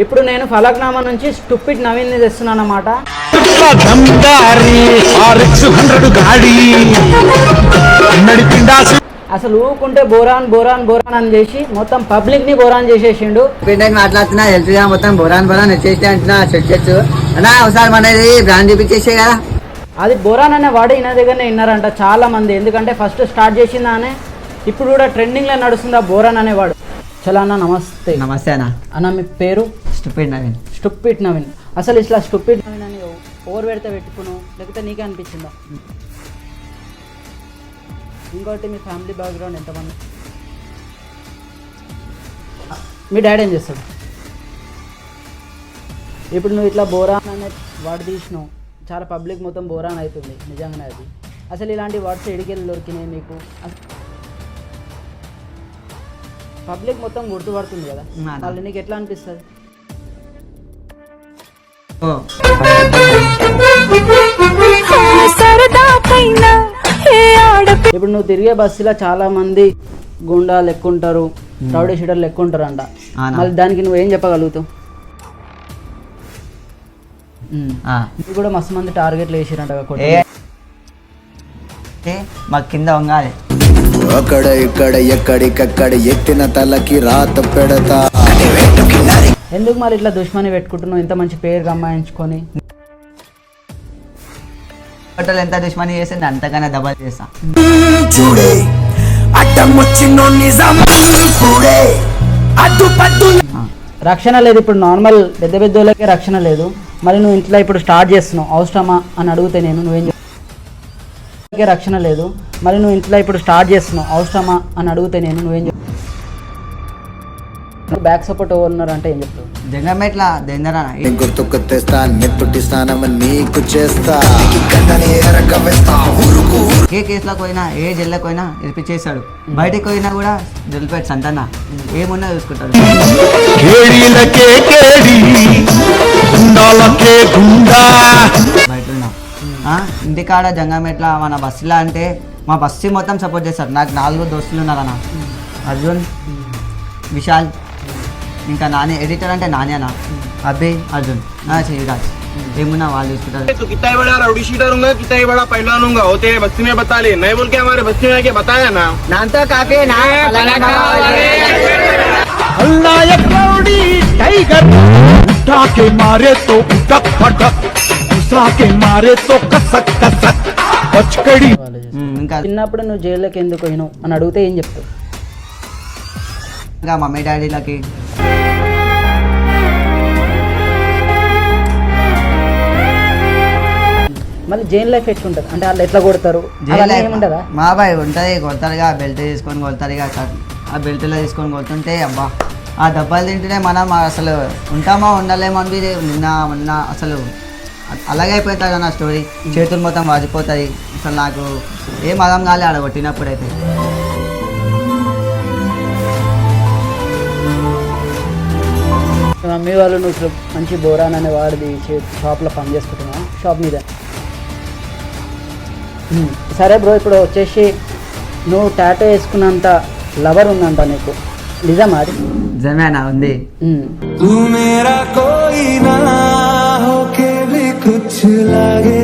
ఇప్పుడు నేను ఫలక్నామా నుంచి స్టూపిడ్ నవీన్ని తెస్తున్నాను అన్నమాట. అసలు ఊకుంటే బోరాన్ బోరాన్ బోరాన్ అని చేసి మొత్తం పబ్లిక్ ని బోరాన్ చేసేసిండు. మాట్లాడుతున్నా హెల్త్ మొత్తం బోరాన్ బోరాన్ వచ్చేసి అంటున్నా చెట్టు అన్నా ఒకసారి మనది బ్రాండ్ చూపించేసే కదా. అది బోరాన్ అనే వాడు ఈయన దగ్గరనే విన్నారంట చాలా మంది. ఎందుకంటే ఫస్ట్ స్టార్ట్ చేసిందానే ఇప్పుడు కూడా ట్రెండింగ్ లో నడుస్తుంది ఆ బోరాన్ అనేవాడు. చలో అన్న నమస్తే. నమస్తే అన్న. అన్న మీ పేరు? స్టూపిడ్ నవీన్. స్టూపిడ్ నవీన్. అసలు ఇట్లా స్టూపిడ్ నవీన్ అని ఓవర్ పెడితే పెట్టుకును లేకపోతే నీకే అనిపించిందా? ఇంకోటి మీ ఫ్యామిలీ బ్యాక్గ్రౌండ్ ఎంతమంది? మీ డాడీ ఏం చేస్తాడు? ఇప్పుడు నువ్వు ఇట్లా బోరాన్ అనే వాడు తీసినావు, చాలా పబ్లిక్ మొత్తం బోరాన్ అవుతుంది నిజంగానే. అది అసలు ఇలాంటి వర్డ్స్ ఎడికెళ్ళి దొరికినాయి మీకు? పబ్లిక్ మొత్తం గుర్తుపడుతుంది కదా, వాళ్ళు నీకు ఎట్లా అనిపిస్తుంది? ఇప్పుడు నువ్వు తిరిగే బస్సులో చాలా మంది గుండాలు ఎక్కుంటారు, రౌడీ షీటర్లు ఎక్కుంటారు అంట. మళ్ళీ దానికి నువ్వేం చెప్పగలుగుతావు? ఇది కూడా మస్తు మంది టార్గెట్లు వేసిరంట మా కింద వంగాలి. అక్కడ ఇక్కడ ఎక్కడికక్కడ ఎత్తిన తలకి రాత పెడతా. ఎందుకు మరి ఇట్లా దుష్మని పెట్టుకుంటున్నావు ఇంత మంచి పేరు గమ్మాయించుకొని? హోటల్ ఎంత దుష్మని చేసింది అంతకన్నా డబల్ చేస్తా. చూడే రక్షణ లేదు. ఇప్పుడు నార్మల్ పెద్ద పెద్ద వాళ్ళకే రక్షణ లేదు. మరి నువ్వు ఇంట్లో ఇప్పుడు స్టార్ట్ చేస్తున్నావు, అవసరమా అని అడిగితే నేను నువ్వేం రక్షణ లేదు. మరి నువ్వు ఇంట్లో ఇప్పుడు స్టార్ట్ చేస్తున్నావు, అవసరమా అని అడిగితే నేను నువ్వేం బ్యాక్ సపోర్ట్ ఎవరు ఉన్నారంటే ఏం చెప్తావు? జంగమెట్ల దేందరా గుర్తుకు తెస్తా, నెత్తుటి స్నానం నీకు చేస్తా. ఏ కేసులోకి పోయినా ఏ జైల్లోకి పోయినా ఇరిపించేస్తాడు. బయటకు పోయినా కూడా జల్లిపెట్టి సంతన్న ఏమున్నా చూసుకుంటాడు. బయట ఉన్నా ఇంటికాడ జంగమెట్ల మన బస్సులో అంటే మా బస్సు మొత్తం సపోర్ట్ చేస్తారు. నాకు 4 దోస్తులు ఉన్నారన్న, అర్జున్, విశాల్, ఇంకా నాని. ఎడిటర్ అంటే నాని అన్న, అబ్బి, అర్జున్, శ్రీరాజ్. ఏమున్నా వాళ్ళు చూసుకుంటారు. कितना बड़ा राउडी शीटर हूँ, कितना बड़ा पहलवान हूँ, होते बस्ती में बता ले नहीं बोल के हमारे बस्ती में बताया ना नानता काके ना टाइगर उठा के मारे तो उठक फटक, घुसा के मारे तो कसक कसक पचकड़ी. ఇంకా చిన్నప్పుడు నువ్వు జైల్లోకి ఎందుకు పోయినావు అని అడిగితే ఏం చెప్తావు? ఇంకా మమ్మీ డాడీలకి మళ్ళీ జైలు లైఫ్ ఎట్లుంటుంది అంటే వాళ్ళు ఎట్లా కొడతారు ఏముంటుందా? మా బాయ్ ఉంటుంది, కొడతారుగా బెల్ట్ తీసుకొని కొడతారుగా. ఆ బెల్ట్లో తీసుకొని కొడుతుంటే అబ్బా ఆ దెబ్బలు తింటేనే మనం అసలు ఉంటామో ఉండలేమో అని నిన్న అసలు అలాగే అయిపోతుంది నా స్టోరీ. చేతులు మొత్తం వాజిపోతాయి. అసలు నాకు ఏం అర్థం కాలే ఆడ కొట్టినప్పుడు అయితే. మమ్మీ వాళ్ళు నువ్వు మంచి బోరాన్ అనే వాడిది షాప్లో పని చేసుకుంటున్నా, షాప్ మీద. సరే బ్రో, ఇప్పుడు వచ్చేసి నువ్వు టాటూ వేసుకున్నంత లవర్ ఉందంట నీకు, నిజమా? అది నిజమేనా? ఉంది. तू मेरा कोई ना होके भी कुछ लागे